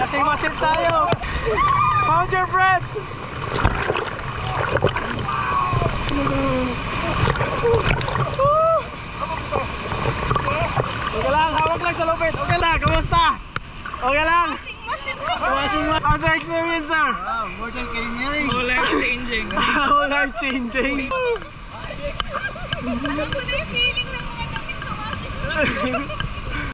Kasing-masin tayo. Found your friend. Okay lang, hawak lang sa lupit. Okay lang, kamusta? Okay lang. How's the experience, sir? More than engineering. Whole life changing. Whole life changing. Alam ko na yung feeling ng mga damit sa washing.